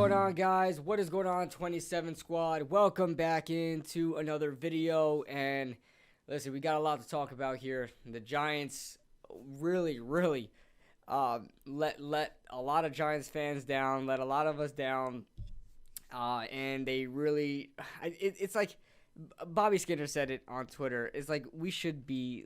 going on, guys? What is going on, 27 Squad? Welcome back into another video. And listen, we got a lot to talk about here. The Giants really let a lot of Giants fans down, let a lot of us down. And they really, it's like Bobby Skinner said it on Twitter. It's like we should be,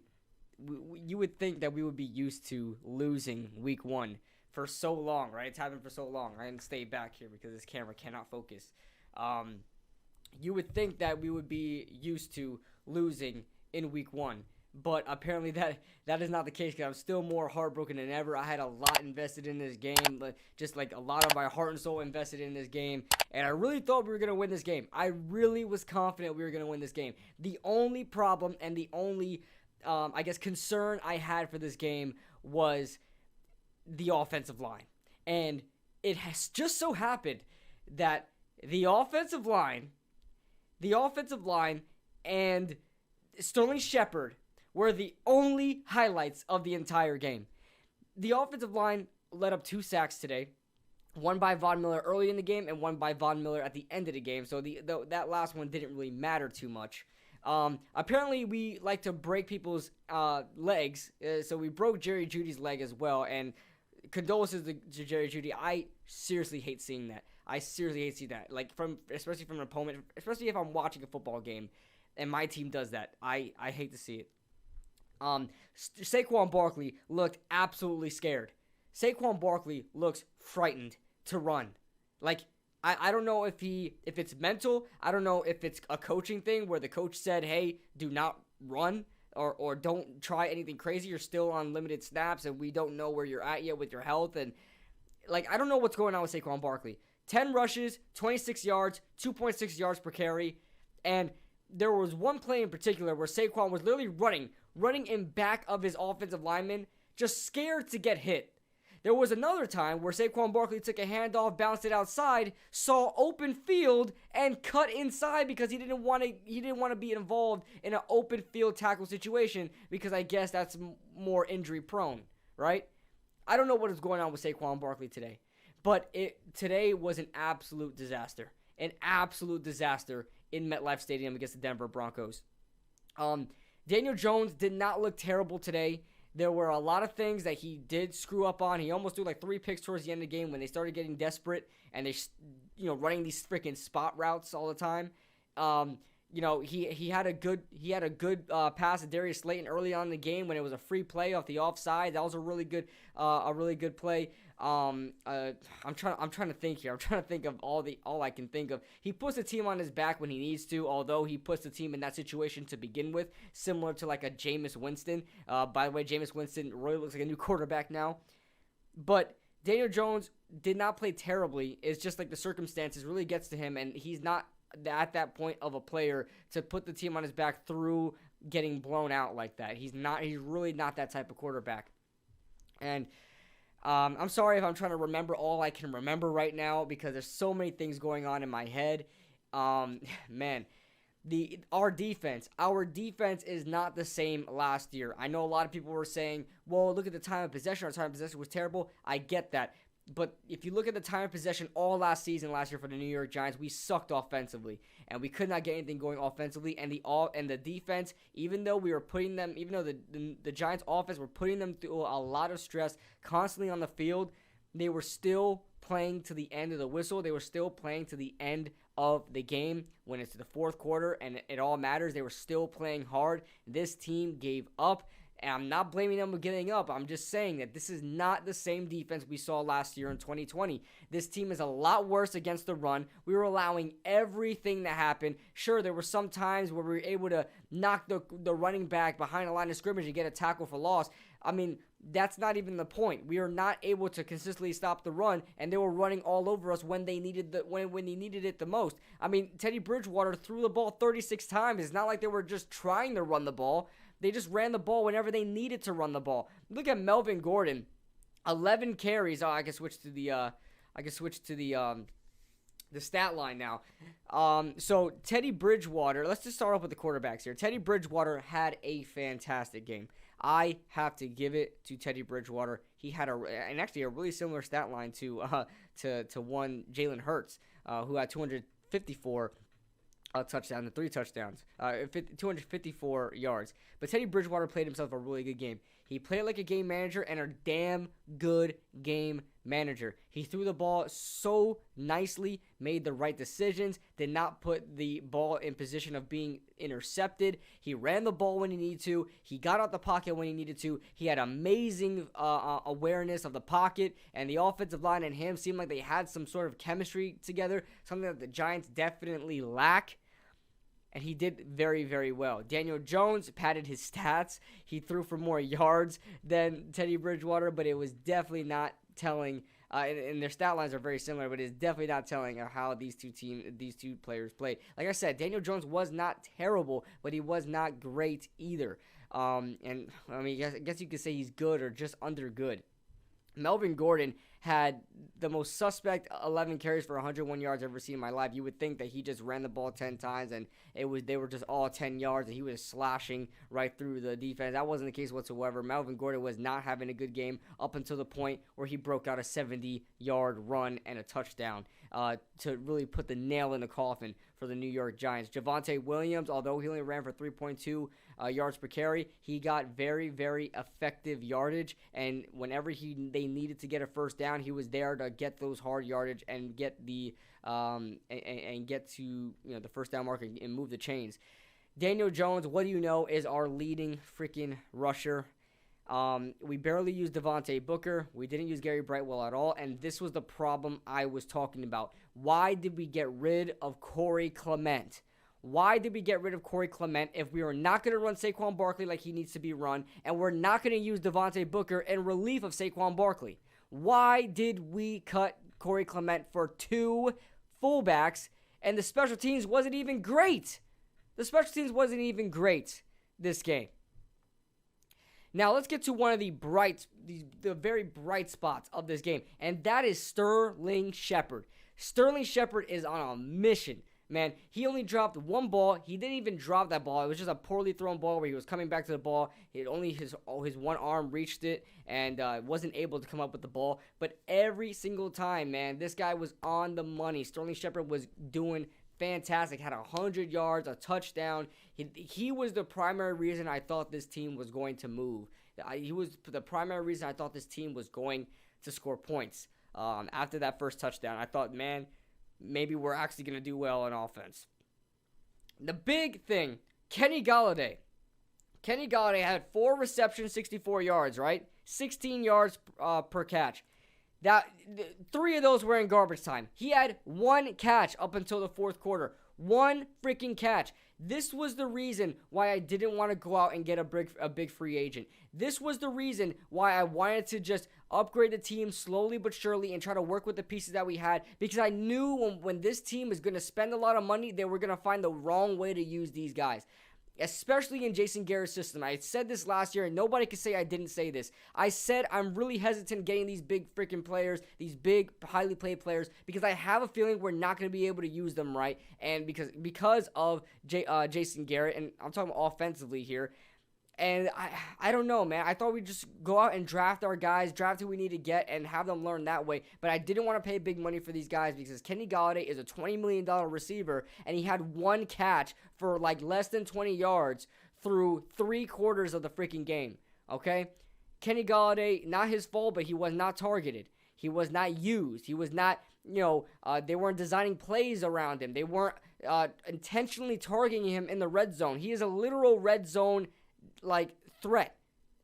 you would think that we would be used to losing week one for so long, right? It's happened for so long. I didn't stay back here because this camera cannot focus. You would think that we would be used to losing in week one, but apparently that is not the case because I'm still more heartbroken than ever. I had a lot invested in this game, just like a lot of my heart and soul invested in this game, and I really thought we were going to win this game. I really was confident we were going to win this game. The only problem and the only, concern I had for this game was the offensive line. And it has just so happened that the offensive line and Sterling Shepard were the only highlights of the entire game. The offensive line led up 2 sacks today, one by Von Miller early in the game and one by Von Miller at the end of the game. So that last one didn't really matter too much. Apparently we like to break people's legs, so we broke Jerry Judy's leg as well, and condolences to Jerry Judy. I seriously hate seeing that. Like, especially from an opponent, especially if I'm watching a football game and my team does that. I hate to see it. Saquon Barkley looked absolutely scared. Saquon Barkley looks frightened to run. Like, I don't know if it's mental. I don't know if it's a coaching thing where the coach said, hey, do not run. Or don't try anything crazy. You're still on limited snaps, and we don't know where you're at yet with your health. And, like, I don't know what's going on with Saquon Barkley. 10 rushes, 26 yards, 2.6 yards per carry. And there was one play in particular where Saquon was literally running in back of his offensive lineman, just scared to get hit. There was another time where Saquon Barkley took a handoff, bounced it outside, saw open field, and cut inside because he didn't want to be involved in an open field tackle situation because I guess that's more injury prone, right? I don't know what is going on with Saquon Barkley today, but today was an absolute disaster. An absolute disaster in MetLife Stadium against the Denver Broncos. Daniel Jones did not look terrible today. There were a lot of things that he did screw up on. He almost threw like 3 picks towards the end of the game when they started getting desperate and they, running these freaking spot routes all the time. He had a good pass to Darius Slayton early on in the game when it was a free play off the offside. That was a really good play. I'm trying to think here. I'm trying to think of all I can think of. He puts the team on his back when he needs to, although he puts the team in that situation to begin with, similar to like a Jameis Winston. By the way, Jameis Winston really looks like a new quarterback now. But Daniel Jones did not play terribly. It's just like the circumstances really gets to him, and he's not at that point of a player to put the team on his back through getting blown out like that. He's really not that type of quarterback. And I'm sorry if I'm trying to remember all I can remember right now because there's so many things going on in my head. Man, our defense is not the same last year. I know a lot of people were saying, well, look at the time of possession. Our time of possession was terrible. I get that. But if you look at the time of possession all last year for the New York Giants, we sucked offensively, and we could not get anything going offensively. And the defense, even though the Giants' offense were putting them through a lot of stress constantly on the field, they were still playing to the end of the whistle. They were still playing to the end of the game when it's the fourth quarter, and it all matters. They were still playing hard. This team gave up. And I'm not blaming them for getting up. I'm just saying that this is not the same defense we saw last year in 2020. This team is a lot worse against the run. We were allowing everything to happen. Sure, there were some times where we were able to knock the running back behind the line of scrimmage and get a tackle for loss. I mean, that's not even the point. We are not able to consistently stop the run, and they were running all over us when they needed it the most. I mean, Teddy Bridgewater threw the ball 36 times. It's not like they were just trying to run the ball. They just ran the ball whenever they needed to run the ball. Look at Melvin Gordon, 11 carries. Oh, I can switch to the stat line now. So Teddy Bridgewater. Let's just start off with the quarterbacks here. Teddy Bridgewater had a fantastic game. I have to give it to Teddy Bridgewater. He had a really similar stat line to one Jalen Hurts, who had 254 touchdowns and 3 touchdowns, 254 yards. But Teddy Bridgewater played himself a really good game. He played like a game manager and a damn good game manager. He threw the ball so nicely, made the right decisions, did not put the ball in position of being intercepted. He ran the ball when he needed to. He got out the pocket when he needed to. He had amazing awareness of the pocket, and the offensive line and him seemed like they had some sort of chemistry together, something that the Giants definitely lack. And he did very, very well. Daniel Jones padded his stats. He threw for more yards than Teddy Bridgewater, but it was definitely not telling. And their stat lines are very similar, but it's definitely not telling how these two players played. Like I said, Daniel Jones was not terrible, but he was not great either. And I mean, I guess you could say he's good or just under good. Melvin Gordon had the most suspect 11 carries for 101 yards I've ever seen in my life. You would think that he just ran the ball 10 times and they were just all 10 yards and he was slashing right through the defense. That wasn't the case whatsoever. Melvin Gordon was not having a good game up until the point where he broke out a 70-yard run and a touchdown to really put the nail in the coffin for the New York Giants. Javante Williams, although he only ran for 3.2 yards per carry, he got very, very effective yardage, and whenever they needed to get a first down, he was there to get those hard yardage and get the and get to the first down mark and move the chains. Daniel Jones, what do you know, is our leading freaking rusher. We barely used Devontae Booker. We didn't use Gary Brightwell at all, and this was the problem I was talking about. Why did we get rid of Corey Clement? Why did we get rid of Corey Clement if we were not going to run Saquon Barkley like he needs to be run, and we're not going to use Devontae Booker in relief of Saquon Barkley? Why did we cut Corey Clement for 2 fullbacks, and the special teams wasn't even great? The special teams wasn't even great this game. Now, let's get to one of the very bright spots of this game, and that is Sterling Shepard. Sterling Shepard is on a mission, man. He only dropped 1 ball. He didn't even drop that ball. It was just a poorly thrown ball where he was coming back to the ball. His one arm reached it and wasn't able to come up with the ball. But every single time, man, this guy was on the money. Sterling Shepard was doing fantastic. Had 100 yards, a touchdown. He was the primary reason I thought this team was going to move. He was the primary reason I thought this team was going to score points. After that first touchdown, I thought, man, maybe we're actually going to do well on offense. The big thing, Kenny Gallaudet. Kenny Gallaudet had 4 receptions, 64 yards, right? 16 yards per catch. 3 of those were in garbage time. He had 1 catch up until the 4th quarter. 1 freaking catch. This was the reason why I didn't want to go out and get a big free agent. This was the reason why I wanted to just upgrade the team slowly but surely and try to work with the pieces that we had, because I knew when this team is going to spend a lot of money, they were going to find the wrong way to use these guys. Especially in Jason Garrett's system. I said this last year, and nobody can say I didn't say this. I said I'm really hesitant getting these big freaking players, these big, highly played players, because I have a feeling we're not going to be able to use them right, and because of Jason Garrett, and I'm talking offensively here. And I don't know, man. I thought we'd just go out and draft our guys, draft who we need to get, and have them learn that way. But I didn't want to pay big money for these guys because Kenny Gallaudet is a $20 million receiver, and he had 1 catch for like less than 20 yards through 3 quarters of the freaking game, okay? Kenny Gallaudet, not his fault, but he was not targeted. He was not used. He was not, they weren't designing plays around him. They weren't intentionally targeting him in the red zone. He is a literal red zone threat,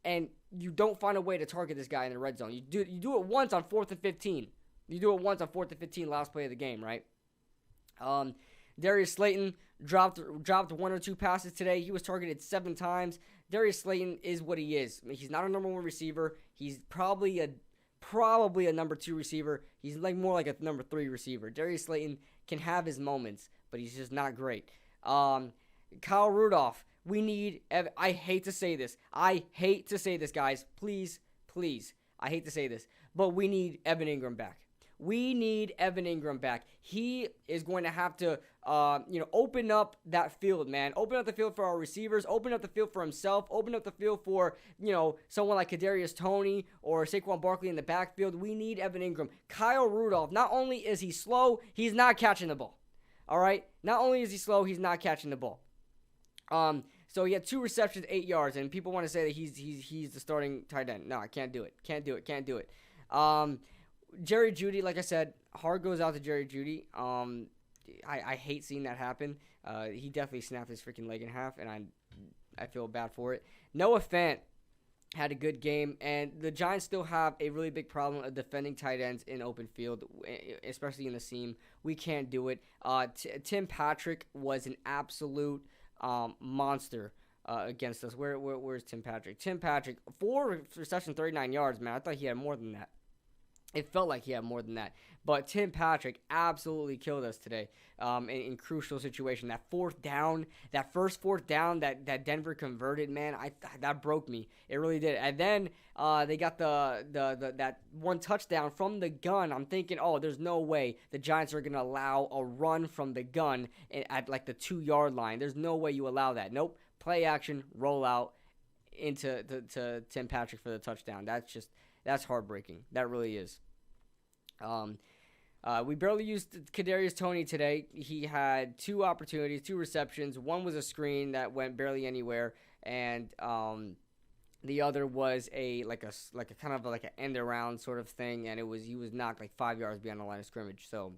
and you don't find a way to target this guy in the red zone. You do it once on 4th and 15. You do it once on 4th and 15, last play of the game, right? Darius Slayton dropped 1 or 2 passes today. He was targeted 7 times. Darius Slayton is what he is. I mean, he's not a number 1 receiver. He's probably a number 2 receiver. He's more like a number 3 receiver. Darius Slayton can have his moments, but he's just not great. Kyle Rudolph. I hate to say this. Guys. Please. I hate to say this. But we need Evan Ingram back. We need Evan Ingram back. He is going to have to, open up that field, man. Open up the field for our receivers. Open up the field for himself. Open up the field for, someone like Kadarius Toney or Saquon Barkley in the backfield. We need Evan Ingram. Kyle Rudolph, not only is he slow, he's not catching the ball. All right? Not only is he slow, he's not catching the ball. So he had 2 receptions, 8 yards, and people want to say that he's the starting tight end. No, I can't do it. Can't do it. Jerry Judy, like I said, heart goes out to Jerry Judy. I hate seeing that happen. He definitely snapped his freaking leg in half, and I feel bad for it. Noah Fant had a good game, and the Giants still have a really big problem of defending tight ends in open field, especially in the seam. We can't do it. Tim Patrick was an absolute monster against us. Where's Tim Patrick? Tim Patrick, 4 receptions, 39 yards, man. I thought he had more than that. It felt like he had more than that. But Tim Patrick absolutely killed us today in crucial situation. That first fourth down that Denver converted, man, that broke me. It really did. And then they got that one touchdown from the gun. I'm thinking, there's no way the Giants are going to allow a run from the gun at like the 2-yard line. There's no way you allow that. Nope. Play action, roll out into to Tim Patrick for the touchdown. That's heartbreaking. That really is. We barely used Kadarius Toney today. He had 2 opportunities, 2 receptions. One was a screen that went barely anywhere, and the other was a kind of an end around sort of thing, and he was knocked like 5 yards beyond the line of scrimmage. So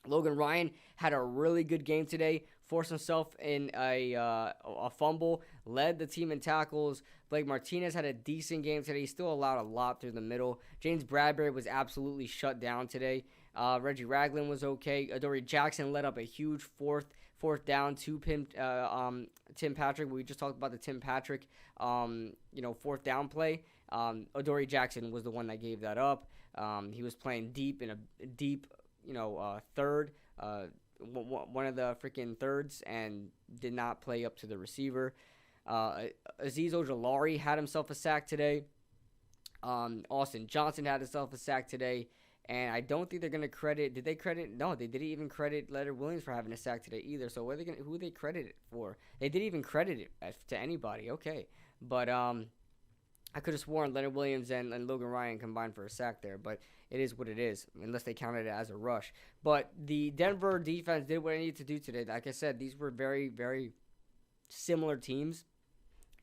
Logan Ryan had a really good game today. Forced himself in a fumble, led the team in tackles. Blake Martinez had a decent game today. He still allowed a lot through the middle. James Bradbury was absolutely shut down today. Reggie Ragland was okay. Adoree Jackson led up a huge fourth down to Tim Patrick. We just talked about the Tim Patrick, fourth down play. Adoree Jackson was the one that gave that up. He was playing deep in a deep, third. One of the freaking thirds, and did not play up to the receiver. Azeez Ojulari had himself a sack today. Austin Johnson had himself a sack today. And I don't think they're going to credit. Did they credit? No, they didn't even credit Leonard Williams for having a sack today either. So who are they credit it for? They didn't even credit it to anybody. Okay. But I could have sworn Leonard Williams and Logan Ryan combined for a sack there. But it is what it is, unless they counted it as a rush. But the Denver defense did what it needed to do today. Like I said, these were very, very similar teams.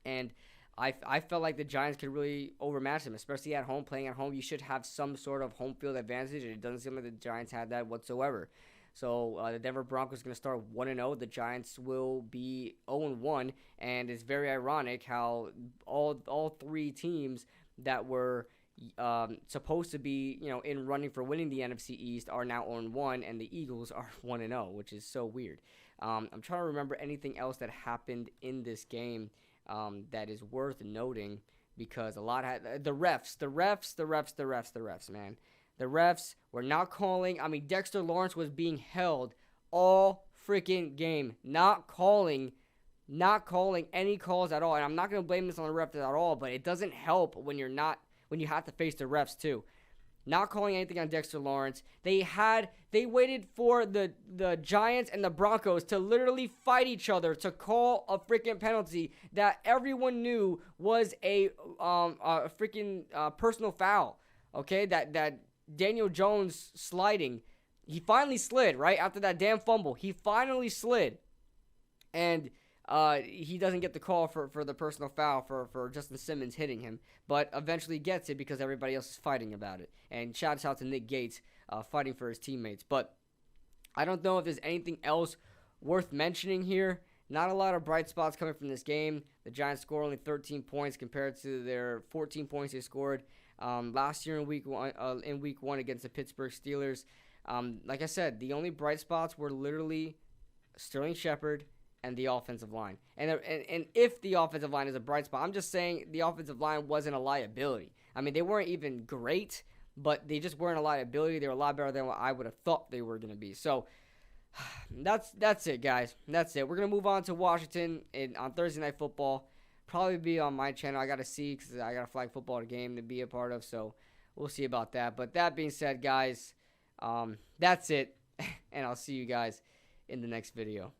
And I felt like the Giants could really overmatch them, especially at home. Playing at home, you should have some sort of home field advantage, and it doesn't seem like the Giants had that whatsoever. So the Denver Broncos are going to start 1-0. The Giants will be 0-1, and it's very ironic how all 3 teams that were supposed to be in running for winning the NFC East are now 0-1, and the Eagles are 1-0, which is so weird. I'm trying to remember anything else that happened in this game that is worth noting, because a lot had the refs, man. The refs were not calling. I mean, Dexter Lawrence was being held all freaking game, not calling any calls at all. And I'm not going to blame this on the refs at all, but it doesn't help when you have to face the refs too. Not calling anything on Dexter Lawrence. They waited for the Giants and the Broncos to literally fight each other to call a freaking penalty that everyone knew was a freaking personal foul. Okay, that Daniel Jones sliding. He finally slid, right? After that damn fumble. He finally slid. And he doesn't get the call for the personal foul for Justin Simmons hitting him, but eventually gets it because everybody else is fighting about it. And shouts out to Nick Gates fighting for his teammates. But I don't know if there's anything else worth mentioning here. Not a lot of bright spots coming from this game. The Giants scored only 13 points compared to their 14 points they scored last year in week one against the Pittsburgh Steelers. Like I said, the only bright spots were literally Sterling Shepard and the offensive line. And if the offensive line is a bright spot, I'm just saying the offensive line wasn't a liability. I mean, they weren't even great, but they just weren't a liability. They were a lot better than what I would have thought they were going to be. So that's it, guys. That's it. We're going to move on to Washington on Thursday Night Football. Probably be on my channel. I got to see because I got a flag football game to be a part of. So we'll see about that. But that being said, guys, that's it. And I'll see you guys in the next video.